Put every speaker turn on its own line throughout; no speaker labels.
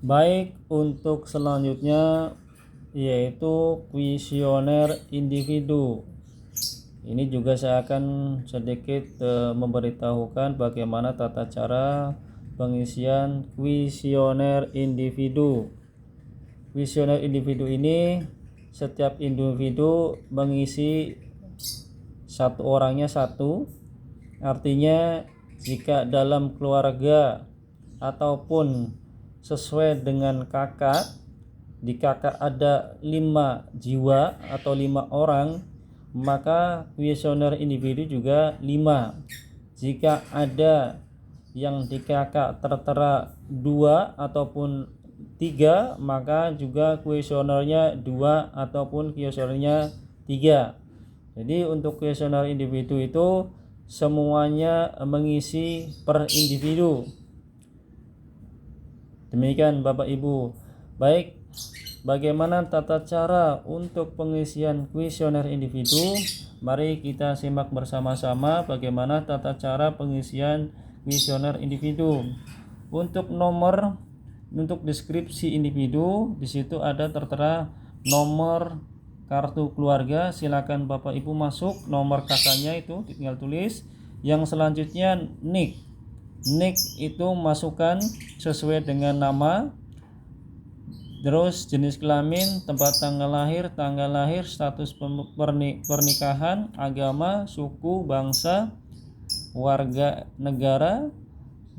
Baik, untuk selanjutnya yaitu kuesioner individu. Ini juga saya akan sedikit memberitahukan bagaimana tata cara pengisian kuesioner individu. Kuesioner individu ini setiap individu mengisi satu orangnya satu. Artinya jika dalam keluarga ataupun sesuai dengan kakak, di kakak ada 5 jiwa atau 5 orang, maka kuesioner individu juga 5. Jika ada yang di kakak tertera 2 ataupun 3, maka juga kuesionernya 2 ataupun kuesionernya 3. Jadi untuk kuesioner individu itu semuanya mengisi per individu. Demikian Bapak Ibu. Baik, bagaimana tata cara untuk pengisian kuesioner individu? Mari kita simak bersama-sama bagaimana tata cara pengisian kuesioner individu. Untuk deskripsi individu, di situ ada tertera nomor kartu keluarga. Silakan Bapak Ibu masuk nomor kakaknya, itu tinggal tulis. Yang selanjutnya NIK. NIK itu masukkan sesuai dengan nama, terus jenis kelamin, tempat tanggal lahir, status pernikahan, agama, suku, bangsa, warga negara,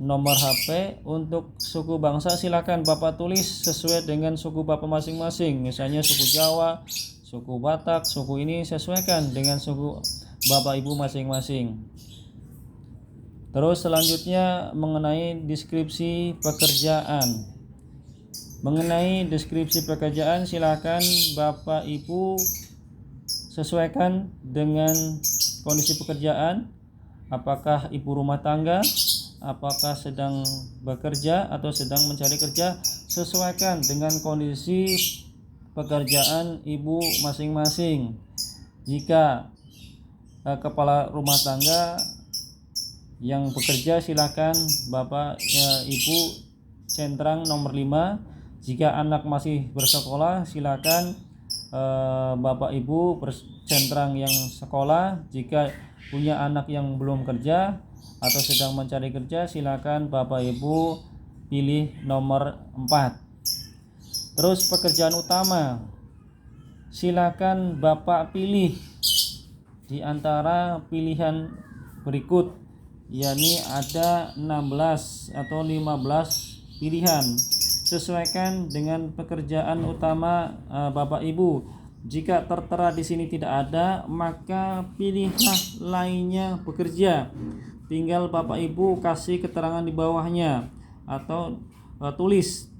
nomor HP. Untuk suku bangsa silakan Bapak tulis sesuai dengan suku Bapak masing-masing. Misalnya suku Jawa, suku Batak, suku ini sesuaikan dengan suku Bapak Ibu masing-masing. Terus selanjutnya mengenai deskripsi pekerjaan. Mengenai deskripsi pekerjaan silakan Bapak Ibu sesuaikan dengan kondisi pekerjaan. Apakah ibu rumah tangga, apakah sedang bekerja atau sedang mencari kerja, sesuaikan dengan kondisi pekerjaan ibu masing-masing. Jika kepala rumah tangga yang bekerja, silakan Bapak Ibu centang nomor 5. Jika anak masih bersekolah, silakan Bapak Ibu centang yang sekolah. Jika punya anak yang belum kerja atau sedang mencari kerja, silakan Bapak Ibu pilih nomor 4. Terus pekerjaan utama, silakan Bapak pilih di antara pilihan berikut, yakni ada 16 atau 15 pilihan. Sesuaikan dengan pekerjaan utama Bapak Ibu. Jika tertera di sini tidak ada, maka pilihlah lainnya bekerja. Tinggal Bapak Ibu kasih keterangan di bawahnya atau tulis.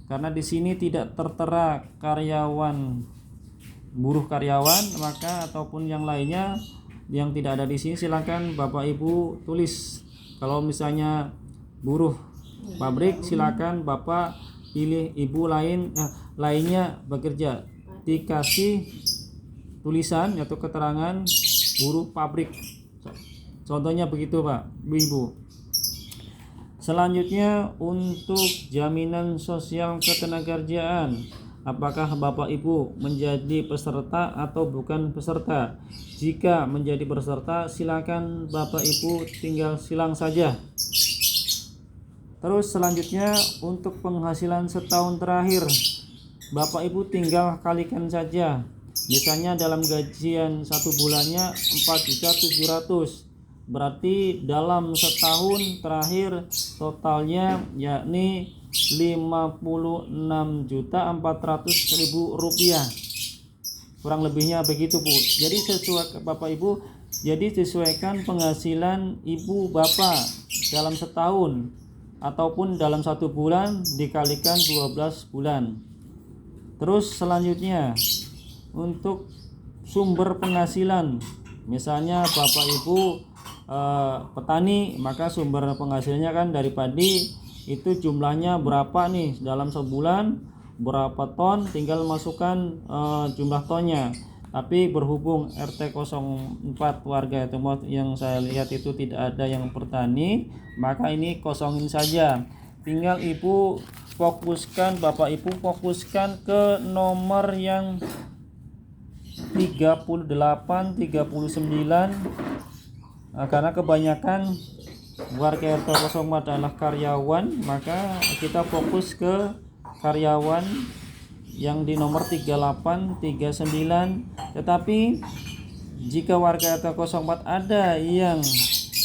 Karena di sini tidak tertera karyawan, buruh karyawan, maka ataupun yang lainnya yang tidak ada di sini silakan Bapak Ibu tulis. Kalau misalnya buruh pabrik, silakan Bapak pilih ibu lainnya bekerja, dikasih tulisan atau keterangan buruh pabrik. Contohnya begitu Pak, Ibu. Selanjutnya untuk jaminan sosial ketenagakerjaan. Apakah Bapak Ibu menjadi peserta atau bukan peserta? Jika menjadi peserta, silakan Bapak Ibu tinggal silang saja. Terus selanjutnya untuk penghasilan setahun terakhir, Bapak Ibu tinggal kalikan saja. Misalnya dalam gajian 1 bulannya 4.700.000, berarti dalam setahun terakhir totalnya yakni 56.400.000 rupiah. Kurang lebihnya begitu Bu. Jadi sesuai Bapak Ibu, jadi sesuaikan penghasilan Ibu Bapak dalam setahun ataupun dalam 1 bulan dikalikan 12 bulan. Terus selanjutnya untuk sumber penghasilan, misalnya Bapak Ibu petani, maka sumber penghasilannya kan dari padi, itu jumlahnya berapa nih dalam sebulan, berapa ton, tinggal masukkan jumlah tonnya. Tapi berhubung RT 04 warga itu yang saya lihat itu tidak ada yang bertani, maka ini kosongin saja. Tinggal Ibu Bapak Ibu fokuskan ke nomor yang 38, 39. Karena kebanyakan warga RT 04 adalah karyawan, maka kita fokus ke karyawan yang di nomor 38, 39. Tetapi jika warga RT 04 ada yang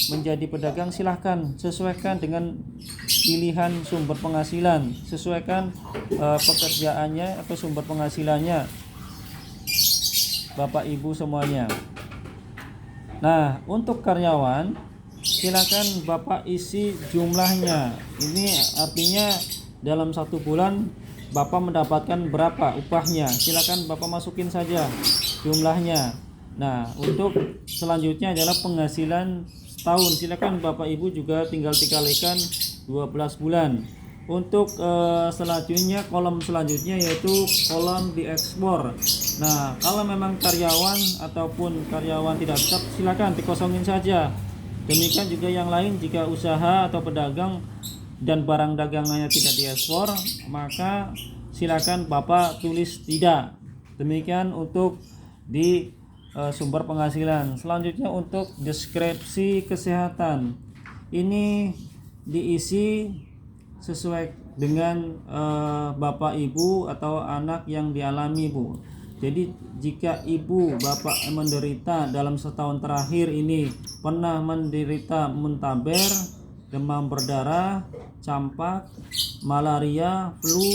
menjadi pedagang, silahkan sesuaikan dengan pilihan sumber penghasilan, sesuaikan pekerjaannya atau sumber penghasilannya Bapak Ibu semuanya. Nah, untuk karyawan silakan Bapak isi jumlahnya. Ini artinya dalam 1 bulan Bapak mendapatkan berapa upahnya, silakan Bapak masukin saja jumlahnya. Nah, untuk selanjutnya adalah penghasilan setahun, silakan Bapak Ibu juga tinggal dikalikan 12 bulan. Untuk selanjutnya, kolom selanjutnya yaitu kolom diekspor. Nah, kalau memang karyawan ataupun karyawan tidak tetap, silakan dikosongin saja. Demikian juga yang lain, jika usaha atau pedagang dan barang dagangannya tidak diekspor, maka silakan Bapak tulis tidak. Demikian untuk di sumber penghasilan. Selanjutnya untuk deskripsi kesehatan, ini diisi sesuai dengan Bapak Ibu atau anak yang dialami, Bu. Jadi jika ibu bapak menderita dalam setahun terakhir ini pernah menderita muntaber, demam berdarah, campak, malaria, flu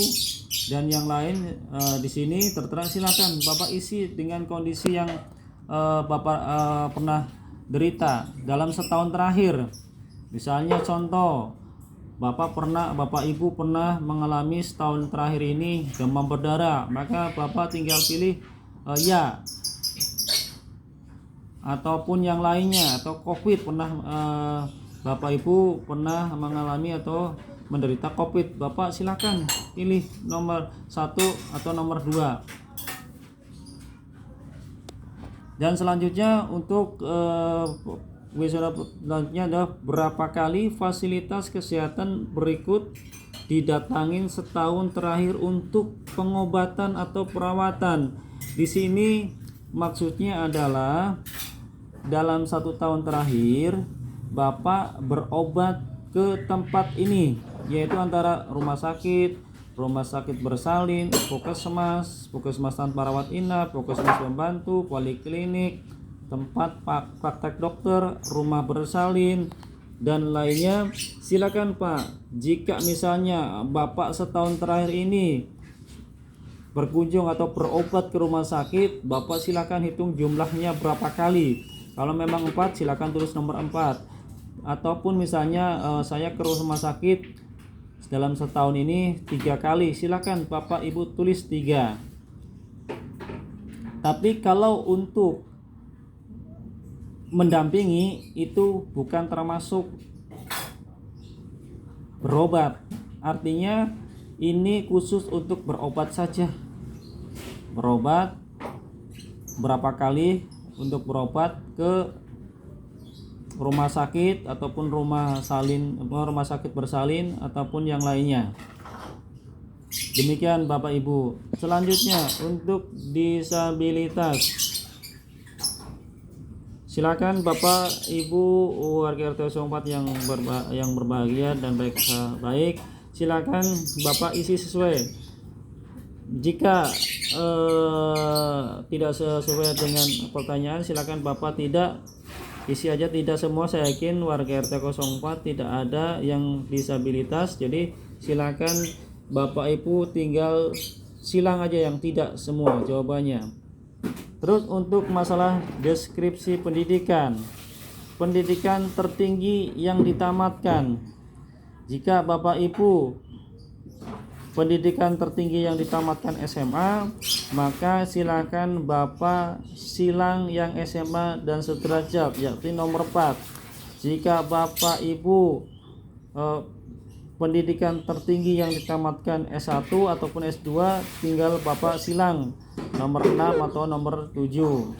dan yang lain di sini tertera, silakan Bapak isi dengan kondisi yang Bapak pernah derita dalam setahun terakhir. Misalnya contoh, Bapak Ibu pernah mengalami setahun terakhir ini demam berdarah, maka Bapak tinggal pilih ya, ataupun yang lainnya, atau COVID pernah Bapak Ibu pernah mengalami atau menderita COVID, Bapak silakan pilih nomor 1 atau nomor 2. Dan selanjutnya untuk selanjutnya adalah berapa kali fasilitas kesehatan berikut didatangin setahun terakhir untuk pengobatan atau perawatan. Di sini maksudnya adalah dalam 1 tahun terakhir Bapak berobat ke tempat ini, yaitu antara rumah sakit bersalin, puskesmas tanpa rawat inap, puskesmas pembantu, poliklinik, tempat praktek dokter, rumah bersalin dan lainnya. Silakan Pak, jika misalnya Bapak setahun terakhir ini berkunjung atau berobat ke rumah sakit, Bapak silakan hitung jumlahnya berapa kali. Kalau memang 4, silakan tulis nomor 4. Ataupun misalnya saya ke rumah sakit dalam setahun ini 3 kali, silakan Bapak Ibu tulis 3. Tapi kalau untuk mendampingi itu bukan termasuk berobat, artinya ini khusus untuk berobat saja. Berobat berapa kali untuk berobat ke rumah sakit ataupun rumah sakit bersalin ataupun yang lainnya. Demikian Bapak Ibu. Selanjutnya untuk disabilitas, silakan Bapak Ibu warga RT 04 yang berbahagia dan baik, silakan Bapak isi sesuai. Jika tidak sesuai dengan pertanyaan, silakan Bapak tidak isi aja, tidak semua. Saya yakin warga RT 04 tidak ada yang disabilitas, jadi silakan Bapak Ibu tinggal silang aja yang tidak semua jawabannya. Terus untuk masalah deskripsi pendidikan tertinggi yang ditamatkan, jika Bapak Ibu pendidikan tertinggi yang ditamatkan SMA, maka silakan Bapak silang yang SMA dan sederajat, yakni nomor 4. Jika Bapak Ibu pendidikan tertinggi yang ditamatkan S1 ataupun S2, tinggal Bapak silang nomor 6 atau nomor 7.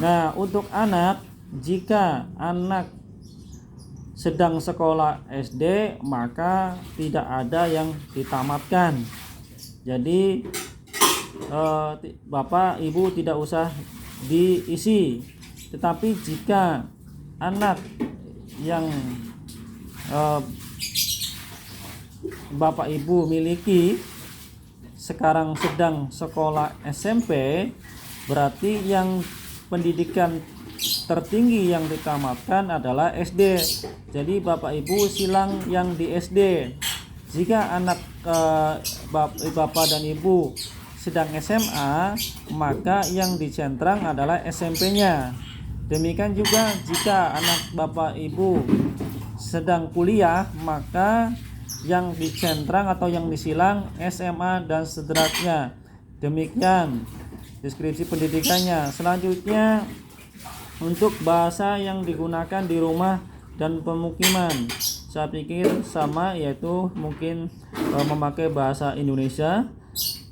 Nah, untuk anak, jika anak sedang sekolah SD maka tidak ada yang ditamatkan. Jadi Bapak Ibu tidak usah diisi. Tetapi jika anak yang Bapak Ibu miliki sekarang sedang sekolah SMP, berarti yang pendidikan tertinggi yang ditamatkan adalah SD. Jadi Bapak Ibu silang yang di SD. Jika anak Bapak dan Ibu sedang SMA, maka yang dicentrang adalah SMP-nya. Demikian juga jika anak Bapak Ibu sedang kuliah, maka yang dicentrang atau yang disilang SMA dan sederajatnya. Demikian deskripsi pendidikannya. Selanjutnya untuk bahasa yang digunakan di rumah dan pemukiman, saya pikir sama, yaitu mungkin memakai bahasa Indonesia.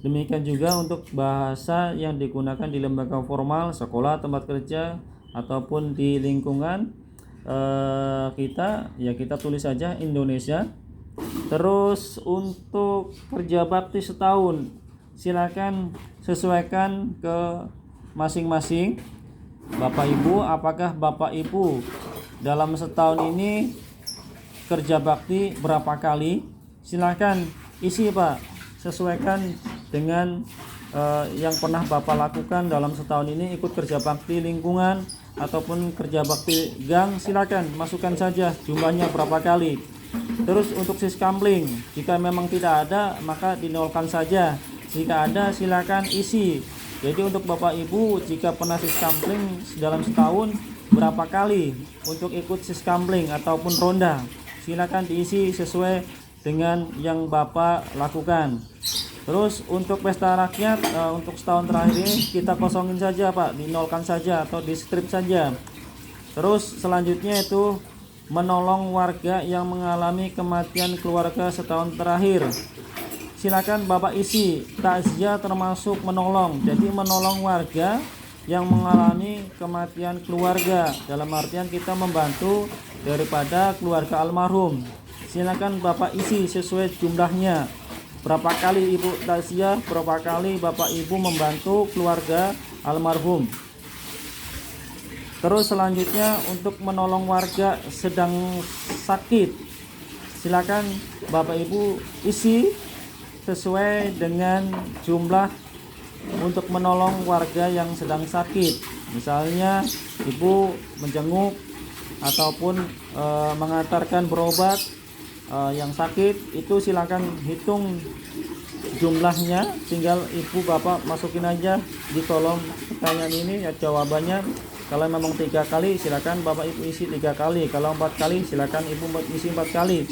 Demikian juga untuk bahasa yang digunakan di lembaga formal, sekolah, tempat kerja, ataupun di lingkungan kita, ya kita tulis saja Indonesia. Terus untuk kerja bakti setahun, silakan sesuaikan ke masing-masing Bapak Ibu. Apakah Bapak Ibu dalam setahun ini kerja bakti berapa kali? Silakan isi Pak, sesuaikan dengan yang pernah Bapak lakukan dalam setahun ini. Ikut kerja bakti lingkungan ataupun kerja bakti gang, silakan masukkan saja jumlahnya berapa kali. Terus untuk siskampling, jika memang tidak ada maka dinolkan saja. Jika ada silakan isi. Jadi untuk Bapak Ibu, jika pernah siskampling dalam setahun berapa kali untuk ikut siskampling ataupun ronda, silakan diisi sesuai dengan yang Bapak lakukan. Terus untuk pesta rakyat, untuk setahun terakhir ini kita kosongin saja Pak, dinolkan saja atau di strip saja. Terus selanjutnya itu menolong warga yang mengalami kematian keluarga setahun terakhir. Silakan Bapak isi, takziah termasuk menolong. Jadi menolong warga yang mengalami kematian keluarga, dalam artian kita membantu daripada keluarga almarhum. Silakan Bapak isi sesuai jumlahnya. Berapa kali Ibu takziah, berapa kali Bapak Ibu membantu keluarga almarhum. Terus selanjutnya untuk menolong warga sedang sakit, silakan Bapak Ibu isi sesuai dengan jumlah untuk menolong warga yang sedang sakit. Misalnya Ibu menjenguk ataupun mengantarkan berobat yang sakit, itu silakan hitung jumlahnya, tinggal Ibu Bapak masukin aja di kolom pertanyaan ini ya jawabannya. Kalau memang 3 kali silakan Bapak Ibu isi 3 kali, kalau 4 kali silakan Ibu isi 4 kali.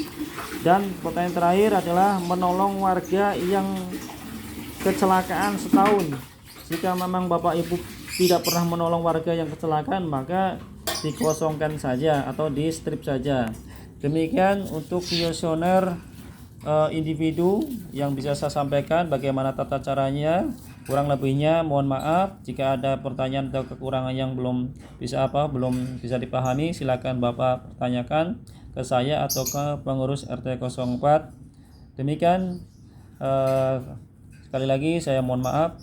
Dan pertanyaan terakhir adalah menolong warga yang kecelakaan setahun. Jika memang Bapak Ibu tidak pernah menolong warga yang kecelakaan, maka dikosongkan saja atau di strip saja. Demikian untuk kuesioner individu yang bisa saya sampaikan. Bagaimana tata caranya, kurang lebihnya mohon maaf. Jika ada pertanyaan atau kekurangan yang belum bisa dipahami, silakan Bapak tanyakan ke saya atau ke pengurus RT 04. Demikian sekali lagi saya mohon maaf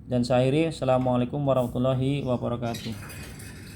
dan saya akhiri. Assalamualaikum warahmatullahi wabarakatuh.